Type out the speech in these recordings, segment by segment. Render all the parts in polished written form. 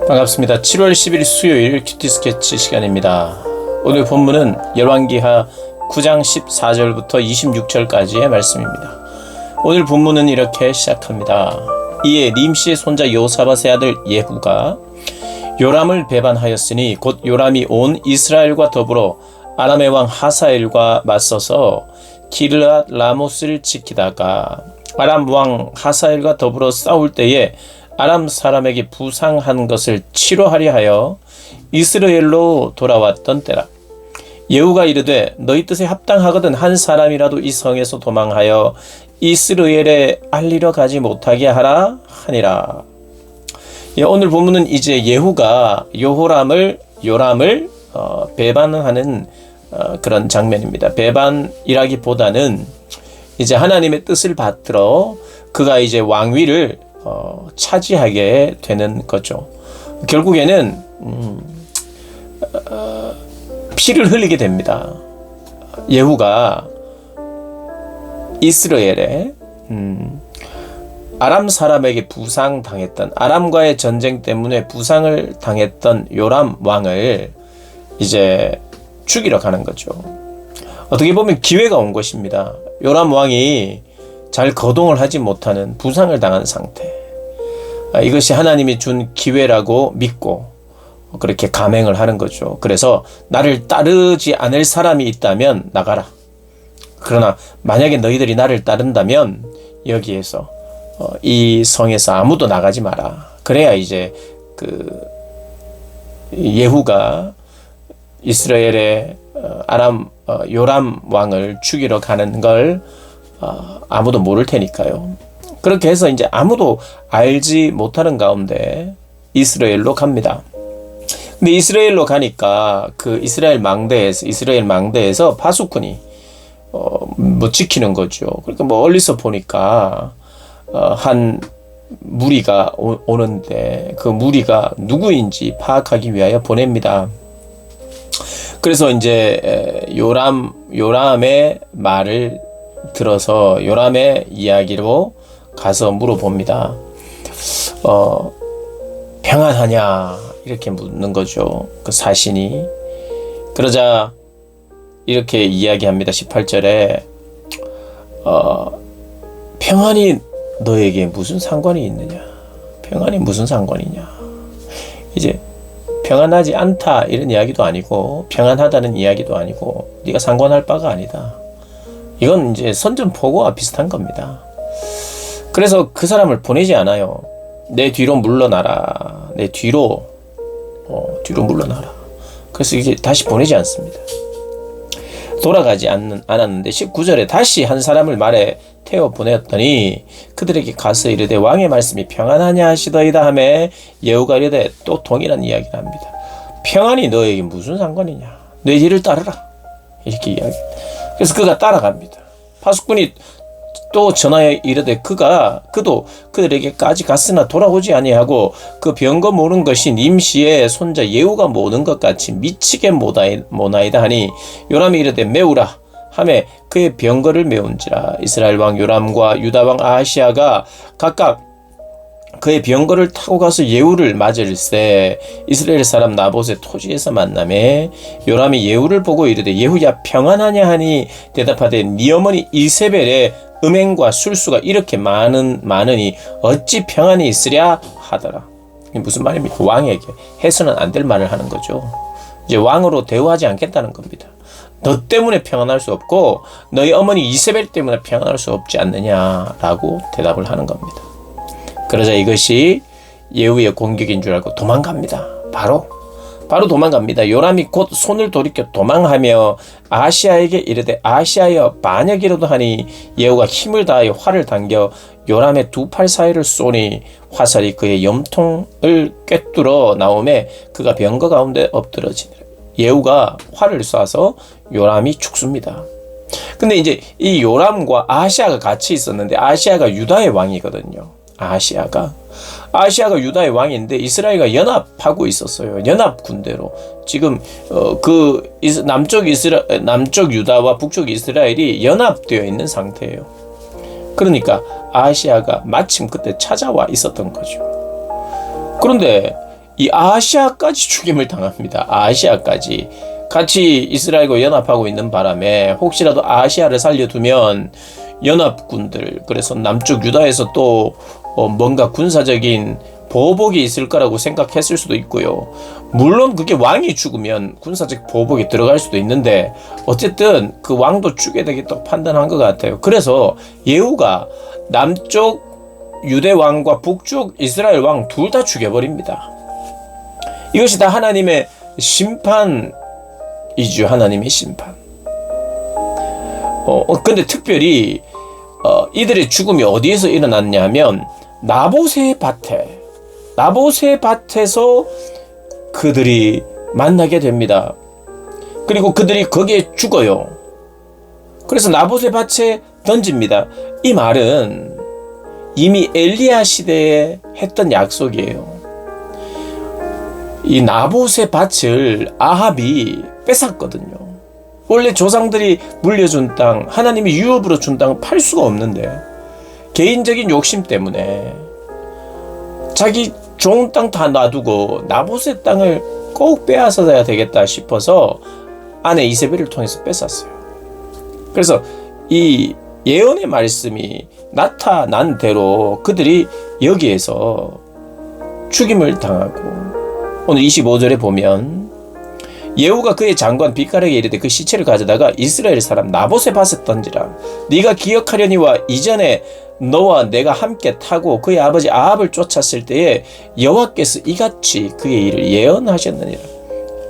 반갑습니다. 7월 10일 수요일 큐티 스케치 시간입니다. 오늘 본문은 열왕기하 9장 14절부터 26절까지의 말씀입니다. 오늘 본문은 이렇게 시작합니다. 이에 nim시의 손자 요사밧의 아들 예후가 요람을 배반하였으니 곧 요람이 온 이스라엘과 더불어 아람의 왕 하사엘과 맞서서 기르앗 라못을 지키다가 아람 왕 하사엘과 더불어 싸울 때에 아람 사람에게 부상한 것을 치료하려 하여 이스라엘로 돌아왔던 때라. 예후가 이르되 너희 뜻에 합당하거든 한 사람이라도 이 성에서 도망하여 이스라엘에 알리러 가지 못하게 하라 하니라. 오늘 본문은 이제 예후가 요람을 배반하는 그런 장면입니다. 배반이라기보다는 이제 하나님의 뜻을 받들어 그가 이제 왕위를 차지하게 되는 거죠. 결국에는 피를 흘리게 됩니다. 예후가 이스라엘에 아람 사람에게 부상당했던, 아람과의 전쟁 때문에 부상을 당했던 요람 왕을 이제 죽이러 가는 거죠. 어떻게 보면 기회가 온 것입니다. 요람 왕이 잘 거동을 하지 못하는 부상을 당한 상태. 이것이 하나님이 준 기회라고 믿고 그렇게 감행을 하는 거죠. 그래서 나를 따르지 않을 사람이 있다면 나가라. 그러나 만약에 너희들이 나를 따른다면 여기에서 이 성에서 아무도 나가지 마라. 그래야 이제 그 예후가 이스라엘의 요람 왕을 죽이러 가는 걸 아무도 모를 테니까요. 그렇게 해서 이제 아무도 알지 못하는 가운데 이스라엘로 갑니다. 근데 이스라엘로 가니까 그 이스라엘 망대에서 파수꾼이 지키는 거죠. 그러니까 멀리서 보니까 한 무리가 오는데 그 무리가 누구인지 파악하기 위하여 보냅니다. 그래서 이제 요람의 말을 들어서 요람의 이야기로 가서 물어봅니다. 평안하냐? 이렇게 묻는 거죠. 그 사신이. 그러자 이렇게 이야기합니다. 18절에 평안이 너에게 무슨 상관이 있느냐? 평안이 무슨 상관이냐? 이제 평안하지 않다 이런 이야기도 아니고 평안하다는 이야기도 아니고 네가 상관할 바가 아니다. 이건 이제 선전포고와 비슷한 겁니다. 그래서 그 사람을 보내지 않아요. 내 뒤로 물러나라. 내 뒤로 물러나라. 그래서 이게 다시 보내지 않습니다. 돌아가지 않았는데 19절에 다시 한 사람을 말에 태워 보냈더니 그들에게 가서 이르되 왕의 말씀이 평안하냐 하시더이다 하매 예후가 이르되 또 동일한 이야기를 합니다. 평안이 너에게 무슨 상관이냐? 내 뒤를 따르라. 이렇게 이야기합니다. 그래서 그가 따라갑니다. 파수꾼이 또 전하여 이르되 그도 그들에게까지 갔으나 돌아오지 아니하고 그 병거 모는 것이 nim시의 손자 예후가 모는 것 같이 미치게 모나이다 하니 요람이 이르되 메우라 하매 그의 병거를 메운지라. 이스라엘 왕 요람과 유다 왕 아하시아가 각각 그의 병거를 타고 가서 예후를 맞을세 이스라엘 사람 나봇의 토지에서 만나매 요람이 예후를 보고 이르되 예후야 평안하냐 하니 대답하되 네 어머니 이세벨의 음행과 술수가 이렇게 많으니 어찌 평안이 있으랴 하더라. 이게 무슨 말입니까? 왕에게 해서는 안 될 말을 하는 거죠. 이제 왕으로 대우하지 않겠다는 겁니다. 너 때문에 평안할 수 없고 너희 어머니 이세벨 때문에 평안할 수 없지 않느냐라고 대답을 하는 겁니다. 그러자 이것이 예후의 공격인 줄 알고 도망갑니다. 바로 도망갑니다. 요람이 곧 손을 돌이켜 도망하며 아하시아에게 이르되 아하시아여 반역이라도 하니 예후가 힘을 다하여 활을 당겨 요람의 두 팔 사이를 쏘니 화살이 그의 염통을 꿰뚫어 나오매 그가 병거 가운데 엎드러지니라. 예후가 활을 쏴서 요람이 죽습니다. 근데 이제 이 요람과 아하시아가 같이 있었는데 아하시아가 유다의 왕이거든요. 아하시아가 유다의 왕인데 이스라엘과 연합하고 있었어요. 연합 군대로. 지금 남쪽 유다와 북쪽 이스라엘이 연합되어 있는 상태예요. 그러니까 아하시아가 마침 그때 찾아와 있었던 거죠. 그런데 이 아하시아까지 죽임을 당합니다. 아하시아까지 같이 이스라엘과 연합하고 있는 바람에 혹시라도 아하시아를 살려두면 연합군들, 그래서 남쪽 유다에서 또 뭔가 군사적인 보복이 있을 거라고 생각했을 수도 있고요. 물론 그게 왕이 죽으면 군사적 보복이 들어갈 수도 있는데 어쨌든 그 왕도 죽여야 되겠다고 판단한 것 같아요. 그래서 예후가 남쪽 유대 왕과 북쪽 이스라엘 왕 둘 다 죽여버립니다. 이것이 다 하나님의 심판이죠. 하나님의 심판. 근데 특별히 이들의 죽음이 어디에서 일어났냐면 나봇의 밭에서 그들이 만나게 됩니다. 그리고 그들이 거기에 죽어요. 그래서 나봇의 밭에 던집니다. 이 말은 이미 엘리야 시대에 했던 약속이에요. 이 나봇의 밭을 아합이 뺏었거든요. 원래 조상들이 물려준 땅, 하나님이 유업으로 준 땅을 팔 수가 없는데 개인적인 욕심 때문에 자기 좋은 땅 다 놔두고 나봇의 땅을 꼭 빼앗아야 되겠다 싶어서 아내 이세벨을 통해서 뺏었어요. 그래서 이 예언의 말씀이 나타난 대로 그들이 여기에서 죽임을 당하고, 오늘 25절에 보면 예후가 그의 장관 빗가락에 이르되 그 시체를 가져다가 이스라엘 사람 나봇의 밭에 던지라. 네가 기억하려니와 이전에 너와 내가 함께 타고 그의 아버지 아합을 쫓았을 때에 여호와께서 이같이 그의 일을 예언하셨느니라.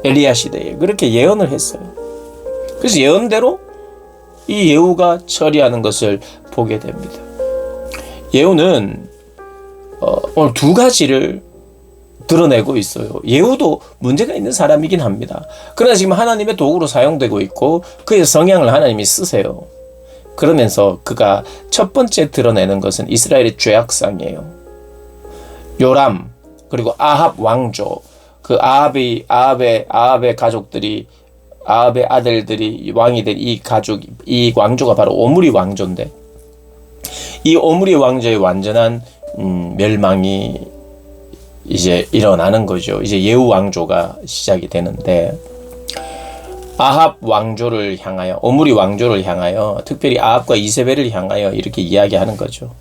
엘리야 시대에 그렇게 예언을 했어요. 그래서 예언대로 이 예후가 처리하는 것을 보게 됩니다. 예후는 오늘 두 가지를 드러내고 있어요. 예후도 문제가 있는 사람이긴 합니다. 그러나 지금 하나님의 도구로 사용되고 있고 그의 성향을 하나님이 쓰세요. 그러면서 그가 첫 번째 드러내는 것은 이스라엘의 죄악상이에요. 요람, 그리고 아합 왕조, 그 아합의 가족들이, 아합의 아들들이 왕이 된 이 가족, 이 왕조가 바로 오므리 왕조인데, 이 오므리 왕조의 완전한 멸망이 이제 일어나는 거죠. 이제 예후 왕조가 시작이 되는데, 아합 왕조를 향하여, 오므리 왕조를 향하여, 특별히 아합과 이세벨을 향하여 이렇게 이야기하는 거죠.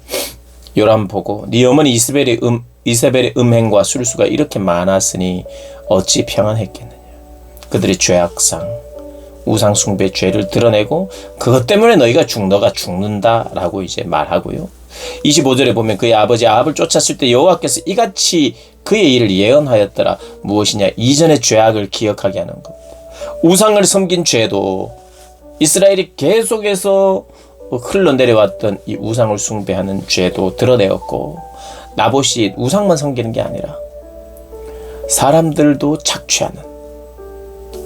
요람 보고 네 어머니 이세벨의 음행과 술수가 이렇게 많았으니 어찌 평안했겠느냐. 그들의 죄악상, 우상 숭배의 죄를 드러내고 그것 때문에 너가 죽는다라고 이제 말하고요. 25절에 보면 그의 아버지 아합을 쫓았을 때 여호와께서 이같이 그의 일을 예언하였더라. 무엇이냐? 이전의 죄악을 기억하게 하는 겁니다. 우상을 섬긴 죄도 이스라엘이 계속해서 흘러내려왔던 이 우상을 숭배하는 죄도 드러내었고, 나봇이 우상만 섬기는 게 아니라 사람들도 착취하는,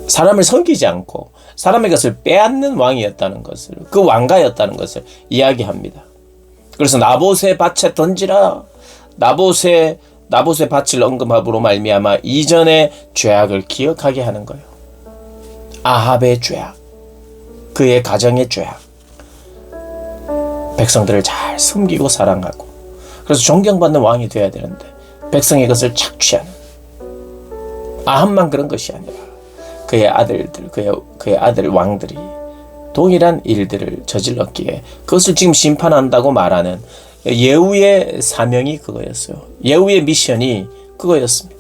사람을 섬기지 않고 사람의 것을 빼앗는 왕이었다는 것을, 그 왕가였다는 것을 이야기합니다. 그래서 나봇의 밭에 던지라. 나봇의 밭을 언급함으로 말미암아 이전의 죄악을 기억하게 하는 거예요. 아합의 죄악, 그의 가정의 죄악, 백성들을 잘 섬기고 사랑하고, 그래서 존경받는 왕이 되어야 되는데 백성의 것을 착취하는, 아합만 그런 것이 아니라 그의 아들들, 그의 아들 왕들이 동일한 일들을 저질렀기에 그것을 지금 심판한다고 말하는 예후의 사명이 그거였어요. 예후의 미션이 그거였습니다.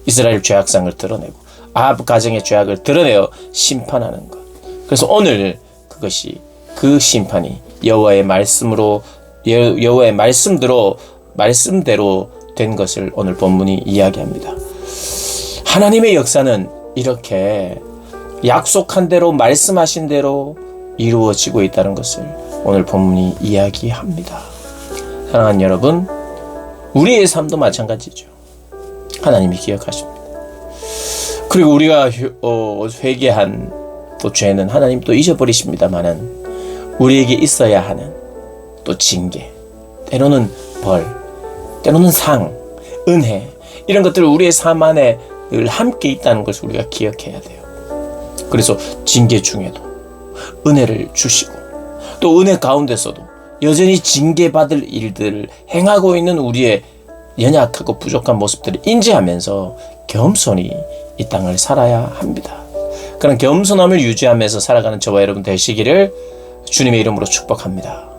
이스라엘 죄악상을 드러내고 아합 가정의 죄악을 드러내어 심판하는 것. 그래서 오늘 그것이, 그 심판이 여호와의 말씀으로, 여호와의 말씀대로 된 것을 오늘 본문이 이야기합니다. 하나님의 역사는 이렇게 약속한 대로, 말씀하신 대로 이루어지고 있다는 것을 오늘 본문이 이야기합니다. 사랑하는 여러분, 우리의 삶도 마찬가지죠. 하나님이 기억하십니다. 그리고 우리가 회개한 또 죄는 하나님 또 잊어버리십니다마는 우리에게 있어야 하는 또 징계, 때로는 벌, 때로는 상, 은혜, 이런 것들을 우리의 삶 안에 늘 함께 있다는 것을 우리가 기억해야 돼요. 그래서 징계 중에도 은혜를 주시고, 또 은혜 가운데서도 여전히 징계받을 일들을 행하고 있는 우리의 연약하고 부족한 모습들을 인지하면서 겸손히 이 땅을 살아야 합니다. 그런 겸손함을 유지하면서 살아가는 저와 여러분 되시기를 주님의 이름으로 축복합니다.